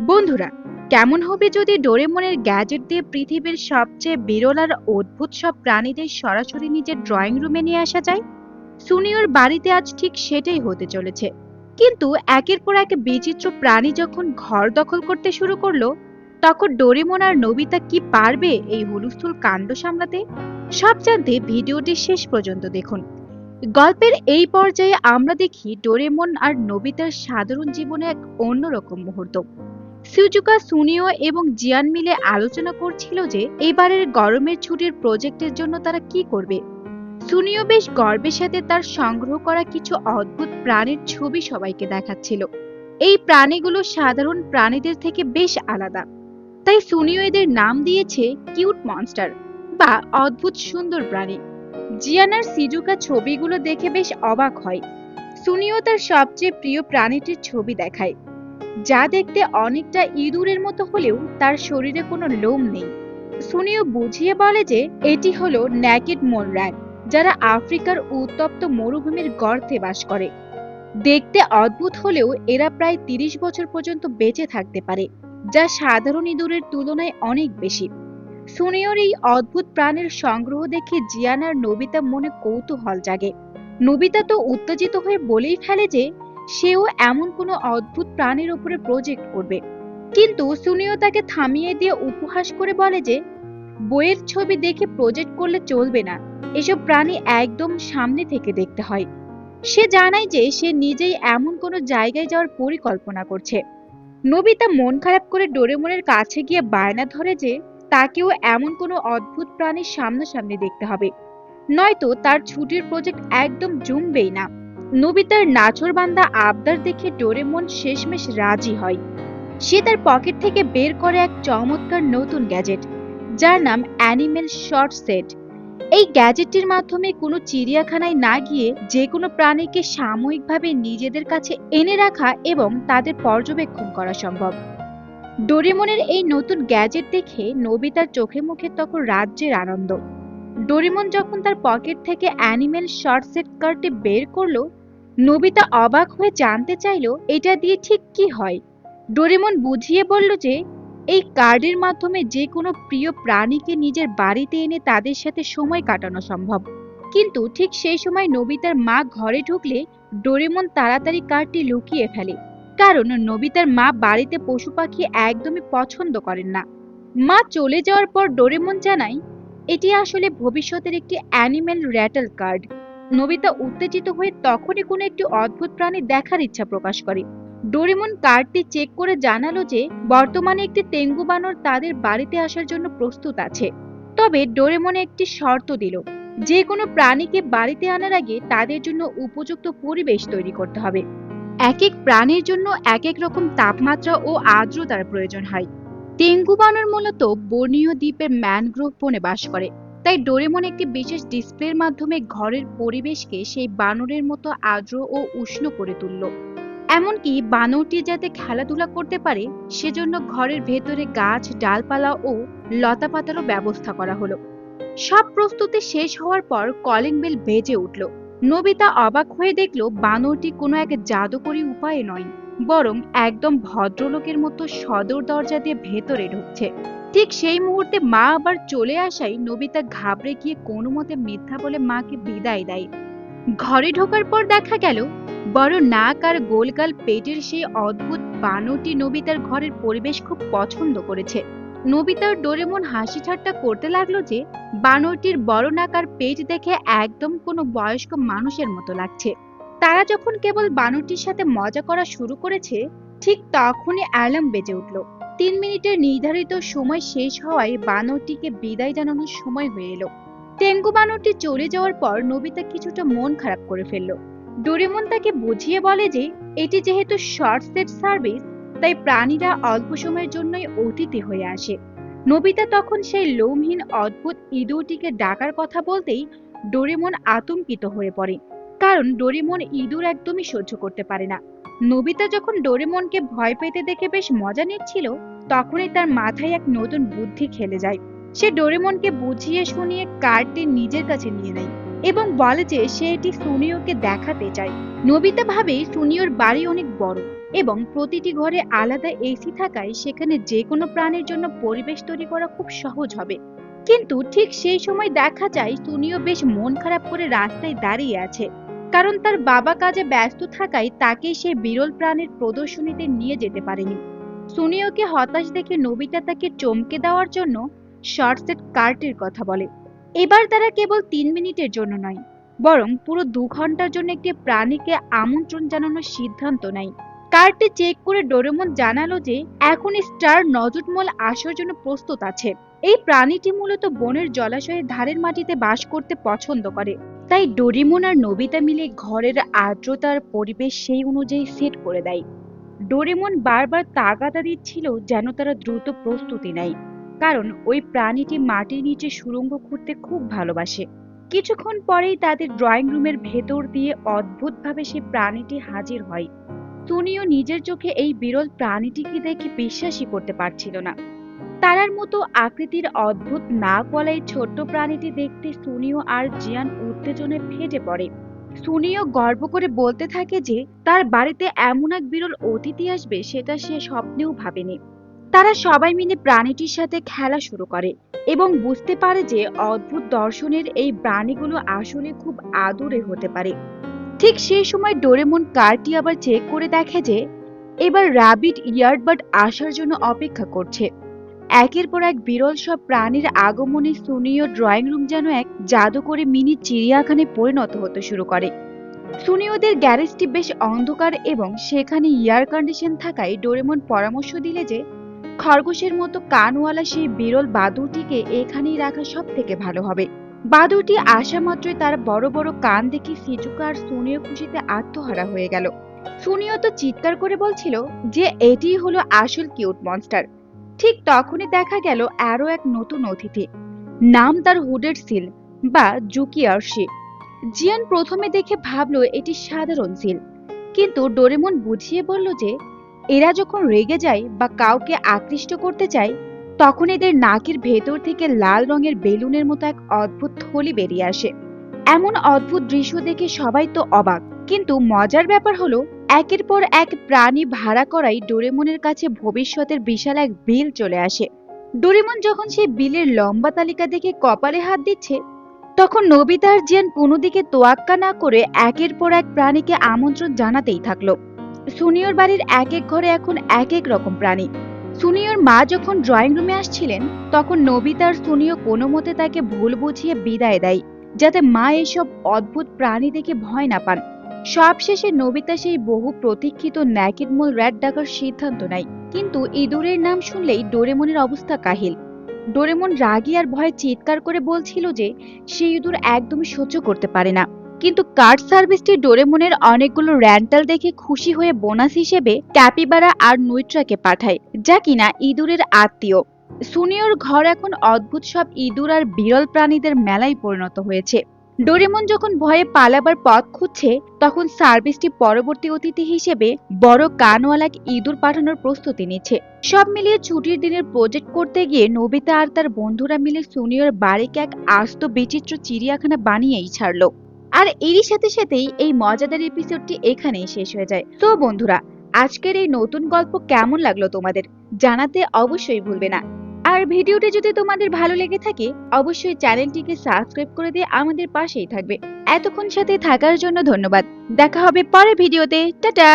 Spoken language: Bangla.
বন্ধুরা, কেমন হবে যদি ডোরেমনের গ্যাজেট দিয়ে পৃথিবীর সবচেয়ে বিরল আর অদ্ভুত সব প্রাণীদের সরাসরি নিজের ড্রয়িং রুমে নিয়ে আসা যায়? সুনিয়র বাড়িতে আজ ঠিক সেটাই হতে চলেছে। কিন্তু একের পর এক বিচিত্র প্রাণী যখন ঘর দখল করতে শুরু করলো, তখন ডোরেমন আর নোবিতা কি পারবে এই হুলস্থুল কাণ্ড সামলাতে? সব জানতে ভিডিওটি শেষ পর্যন্ত দেখুন। গল্পের এই পর্যায়ে আমরা দেখি ডোরেমন আর নোবিতার সাধারণ জীবনে এক অন্যরকম মুহূর্ত। সুজুকা, সুনিও এবং জিয়ান মিলে আলোচনা করছিল যে এবারের গরমের ছুটির প্রজেক্টের জন্য তারা কি করবে। সুনিও বেশ গর্বের সাথে তার সংগ্রহ করা কিছু অদ্ভুত প্রাণীর ছবি সবাইকে দেখাচ্ছিল। এই প্রাণীগুলো সাধারণ প্রাণীদের থেকে বেশ আলাদা, তাই সুনিও এদের নাম দিয়েছে কিউট মনস্টার বা অদ্ভুত সুন্দর প্রাণী। জিয়ান আর সিজুকা ছবিগুলো দেখে বেশ অবাক হয়। সুনিও তার সবচেয়ে প্রিয় প্রাণীটির ছবি দেখায়, যা দেখতে অনেকটা ইঁদুরের মতো হলেও তার শরীরে কোনো লোম নেই। সুনিও বুঝিয়ে বলে যে এটি হলো নেকেড মোররাং, যারা আফ্রিকার উত্তপ্ত মরুভূমির গর্তে বাস করে। দেখতে অদ্ভুত হলেও এরা প্রায় 30 বছর পর্যন্ত বেঁচে থাকতে পারে, যা সাধারণ ইঁদুরের তুলনায় অনেক বেশি। সুনিওর এই অদ্ভুত প্রাণীর সংগ্রহ দেখে জিয়ান আর নোবিতা মনে কৌতূহল জাগে। নোবিতা তো উত্তেজিত হয়ে বলেই ফেলে যে সেও এমন কোনো অদ্ভুত প্রাণীর উপরে প্রজেক্ট করবে, কিন্তু সুনিও তাকে থামিয়ে দিয়ে উপহাস করে বলে যে বইয়ের ছবি দেখে প্রজেক্ট করলে চলবে না, এসব প্রাণী একদম সামনে থেকে দেখতে হয়। সে জানায় যে সে নিজেই এমন কোনো জায়গায় যাওয়ার পরিকল্পনা করছে। নোবিতা মন খারাপ করে ডোরেমনের কাছে গিয়ে বায়না ধরে যে তাকেও এমন কোনো অদ্ভুত প্রাণীর সামনাসামনি দেখতে হবে, নয়তো তার ছুটির প্রজেক্ট একদম জমবেই না। নোবিতার নাছোড়বান্দা আবদার দেখে ডোরেমন শেষমেশ রাজি হয়। সে তার পকেট থেকে বের করে এক চমৎকার নতুন গ্যাজেট, যার নাম অ্যানিমেল শর্ট সেট। এই গ্যাজেটটির মাধ্যমে কোনো চিড়িয়াখানায় না গিয়ে যে কোনো প্রাণীকে সাময়িকভাবে নিজেদের কাছে এনে রাখা এবং তাদের পর্যবেক্ষণ করা সম্ভব। ডোরেমনের এই নতুন গ্যাজেট দেখে নোবিতার চোখে মুখে তখন রাজ্যের আনন্দ। ডোরেমন যখন তার পকেট থেকে অ্যানিমেল শর্ট সেট কার্ডটি বের করলো, নোবিতা অবাক হয়ে জানতে চাইলো এটা দিয়ে ঠিক কি হয়। ডোরেমন বুঝিয়ে বলল যে এই কার্ডের মাধ্যমে যে কোনো প্রিয় প্রাণীকে নিজের বাড়িতে এনে তাদের সাথে সময় কাটানো সম্ভব। কিন্তু ঠিক সেই সময় নোবিতার মা ঘরে ঢুকলে ডোরেমন তাড়াতাড়ি কার্ডটি লুকিয়ে ফেলে, কারণ নোবিতার মা বাড়িতে পশু পাখি একদমই পছন্দ করেন না। মা চলে যাওয়ার পর ডোরেমন জানায় এটি আসলে ভবিষ্যতের একটি অ্যানিমেল র্যাটল কার্ড। নোবিতা উত্তেজিত হয়ে তখনই কোনো একটি অদ্ভুত প্রাণী দেখার ইচ্ছা প্রকাশ করে। ডোরেমন কার্ডটি চেক করে জানালো যে বর্তমানে একটি তেঙ্গু বানর তাদের বাড়িতে আসার জন্য প্রস্তুত আছে। তবে ডোরেমন একটি শর্ত দিল, যে কোনো প্রাণীকে বাড়িতে আনার আগে তাদের জন্য উপযুক্ত পরিবেশ তৈরি করতে হবে। এক এক প্রাণীর জন্য এক এক রকম তাপমাত্রা ও আর্দ্রতার প্রয়োজন হয়। তেঙ্গু বানর মূলত বর্নিও দ্বীপের ম্যানগ্রোভ বনে বাস করে, তাই ডোরেমন একটি বিশেষ ডিসপ্লের মাধ্যমে ঘরের পরিবেশকে সেই বানরের মতো আর্দ্র ও উষ্ণ করে তুলল। এমনকি বানরটি যাতে খেলাধুলা করতে পারে সেজন্য ঘরের ভেতরে গাছ, ডালপালা ও লতাপাতারও ব্যবস্থা করা হলো। সব প্রস্তুতি শেষ হওয়ার পর কলিং বেল বেজে উঠল। নোবিতা অবাক হয়ে দেখলো বানরটি কোনো এক জাদুকরী উপায়ে নয়, বরং একদম ভদ্রলোকের মতো সদর দরজা দিয়ে ভেতরে ঢুকছে। ঠিক সেই মুহূর্তে মা আবার চলে আসায় নোবিতা ঘাবড়ে গিয়ে কোনো মতে মিথ্যা বলে মাকে বিদায় দেয়। ঘরে ঢোকার পর দেখা গেল বড় নাক আর গোলগাল পেটের সেই অদ্ভুত বানরটি নোবিতার ঘরের পরিবেশ খুব পছন্দ করেছে। নোবিতার ডোরেমন হাসি ঠাট্টা করতে লাগলো যে বানরটির বড় নাক আর পেট দেখে একদম কোনো বয়স্ক মানুষের মতো লাগছে। তারা যখন কেবল বানরটির সাথে মজা করা শুরু করেছে, ঠিক তখনই অ্যালার্ম বেজে উঠল। 3 মিনিটের নির্ধারিত সময় শেষ হওয়ায় বানরটিকে বিদায় জানানোর সময় হয়ে এলো। তেঙ্গু বানরটি চলে যাওয়ার পর নোবিতা কিছুটা মন খারাপ করে ফেললো। ডোরেমন তাকে বুঝিয়ে বলে যে এটি যেহেতু শর্ট সেট সার্ভিস, তাই প্রাণীরা অল্প সময়ের জন্যই অতিথি হয়ে আসে। নোবিতা তখন সেই লোমহীন অদ্ভুত ইঁদুরটিকে ডাকার কথা বলতেই ডোরেমন আতঙ্কিত হয়ে পড়ে, কারণ ডোরেমন ইঁদুর একদমই সহ্য করতে পারে না। নোবিতা যখন ডোরেমনকে ভয় পেতে দেখে বেশ মজা নিচ্ছিল, তখনই তার মাথায় এক নতুন বুদ্ধি খেলে যায়। সে ডোরেমনকে বুঝিয়ে শুনিয়ে কার্ডটি নিজের কাছে নিয়ে নেয় এবং বলে যে সে এটি সুনিওকে দেখাতে চায়। নোবিতা ভাবে সুনিওর বাড়ি অনেক বড়, এবং প্রতিটি ঘরে আলাদা এসি থাকায় সেখানে যে কোনো প্রাণীর জন্য পরিবেশ তৈরি করা খুব সহজ হবে। কিন্তু ঠিক সেই সময় দেখা যায় সুনিও বেশ মন খারাপ করে রাস্তায় দাঁড়িয়ে আছে, কারণ তার বাবা কাজে ব্যস্ত থাকায় তাকে সেই বিরল প্রাণীর প্রদর্শনীতে নিয়ে যেতে পারেনি। সুনিওকে হতাশ দেখে নোবিতা তাকে চমকে দেওয়ার জন্য শর্টসেট কার্টের কথা বলে। এবার তারা কেবল 3 মিনিটের জন্য নয়, বরং পুরো 2 ঘন্টার জন্য একটি প্রাণীকে আমন্ত্রণ জানানোর সিদ্ধান্ত নেয়। কার্ডটি চেক করে ডোরেমন জানালো যে এখন স্টার নজরমল আসার জন্য প্রস্তুত আছে। এই প্রাণীটি মূলত বনের জলাশয়ের ধারের মাটিতে বাস করতে পছন্দ করে, তাই ডোরেমন আর নোবিতা মিলে ঘরের আর্দ্রতার পরিবেশ সেই অনুযায়ী সেট করে দেয়। ডোরেমন বারবার তাগাদা দিচ্ছিল যেন তারা দ্রুত প্রস্তুতি নেয়, কারণ ওই প্রাণীটি মাটির নিচে সুড়ঙ্গ খুঁড়তে খুব ভালোবাসে। কিছুক্ষণ পরেই তাদের ড্রয়িং রুমের ভেতর দিয়ে অদ্ভুতভাবে সেই প্রাণীটি হাজির হয়। সুনিও নিজের চোখে এই বিরল প্রাণীটিকে দেখে বিশ্বাসই করতে পারছিল না। তারার মতো আকৃতির অদ্ভুত নাকওয়ালা এই ছোট্ট প্রাণীটি দেখতে সুনিও আর জিয়ান উত্তেজনায় ফেটে পড়ে। সুনিও গর্ব করে বলতে থাকে যে তার বাড়িতে এমন এক বিরল অতিথি আসবে সেটা সে স্বপ্নেও ভাবেনি। তারা সবাই মিলে প্রাণীটির সাথে খেলা শুরু করে এবং বুঝতে পারে যে অদ্ভুত দর্শনের এই প্রাণীগুলো আসলে খুব আদুরে হতে পারে। ঠিক সেই সময় ডোরেমন কারটি আবার চেক করে দেখে যে এবার রাবিট ইয়ারবার্ড আসার জন্য অপেক্ষা করছে। একের পর এক বিরল সব প্রাণীর আগমনে সুনিও ড্রয়িং রুম যেন এক জাদুকরী মিনি চিড়িয়াখানায় পরিণত হতে শুরু করে। সুনিওদের গ্যারেজটি বেশ অন্ধকার এবং সেখানে এয়ার কন্ডিশন থাকায় ডোরেমন পরামর্শ দিলে যে খরগোশের মতো কানওয়ালা সেই বিরল বাদুড়টিকে এখানেই রাখা সব থেকে ভালো হবে। বাদুড়টি আসা মাত্রই তার বড় বড় কান দেখে সিজুকা আর সুনিও খুশিতে আত্মহারা হয়ে গেল। সুনিও তো চিৎকার করে বলছিল যে এটিই হলো আসল কিউট মনস্টার। ঠিক তখনই দেখা গেল আরো এক নতুন অতিথি, নাম তার হুডেড সিল বা জুকিয়ার্সি। জিয়ান প্রথমে দেখে ভাবলো এটি সাধারণ সিল, কিন্তু ডোরেমন বুঝিয়ে বলল যে এরা যখন রেগে যায় বা কাউকে আকৃষ্ট করতে চায় তখন এদের নাকের ভেতর থেকে লাল রঙের বেলুনের মতো এক অদ্ভুত থলি বেরিয়ে আসে। এমন অদ্ভুত দৃশ্য দেখে সবাই তো অবাক, কিন্তু মজার ব্যাপার হলো একের পর এক প্রাণী ভাড়া করাই ডোরেমনের কাছে ভবিষ্যতের বিশাল এক বিল চলে আসে। ডোরেমন যখন সেই বিলের লম্বা তালিকা দেখে কপালে হাত দিচ্ছে তখন নোবিতা আর জিয়ান কোনো দিকে তোয়াক্কা না করে একের পর এক প্রাণীকে আমন্ত্রণ জানাতেই থাকলো। সুনিয়র বাড়ির এক এক ঘরে এখন এক এক রকম প্রাণী। সুনিয়র মা যখন ড্রয়িং রুমে আসছিলেন তখন নোবিতা আর সুনিও কোনো মতে তাকে ভুল বুঝিয়ে বিদায় দেয়, যাতে মা এসব অদ্ভুত প্রাণী দেখে ভয় না পান। সবশেষে নোবিতা সেই বহু প্রতীক্ষিত ন্যাকিডমোল র্যাট ডাকার সিদ্ধান্ত নেয়, কিন্তু ইঁদুরের নাম শুনলেই ডোরেমনের অবস্থা কাহিল। ডোরেমন রাগী আর ভয়ে চিৎকার করে বলছিল যে সে ইঁদুর একদমই সহ্য করতে পারে না। কিন্তু কার্ড সার্ভিসটি ডোরেমনের অনেকগুলো র্যান্টাল দেখে খুশি হয়ে বোনাস হিসেবে ক্যাপিবারা আর নুইট্রাকে পাঠায়, যা কিনা ইঁদুরের আত্মীয়। সুনিয়র ঘর এখন অদ্ভুত সব ইঁদুর আর বিরল প্রাণীদের মেলায় পরিণত হয়েছে। ডোরেমন যখন ভয়ে পালাবার পথ খুঁজছে তখন সার্ভিসটি পরবর্তী অতিথি হিসেবে বড় কানওয়ালা ইঁদুর পাঠানোর প্রস্তুতি নিচ্ছে। সব মিলিয়ে ছুটির দিনের প্রজেক্ট করতে গিয়ে নোবিতা আর তার বন্ধুরা মিলে সুনিয়র বাড়িকে এক আস্ত বিচিত্র চিড়িয়াখানা বানিয়েই ছাড়লো। আর এরই সাথে সাথেই এই মজাদার এপিসোডটি এখানেই শেষ হয়ে যায়। তো বন্ধুরা, আজকের এই নতুন গল্প কেমন লাগলো তোমাদের জানাতে অবশ্যই ভুলবে না। আর ভিডিওটি যদি তোমাদের ভালো লেগে থাকে অবশ্যই চ্যানেলটিকে সাবস্ক্রাইব করে দিয়ে আমাদের পাশেই থাকবে। এতক্ষণ সাথে থাকার জন্য ধন্যবাদ। দেখা হবে পরের ভিডিওতে। টাটা।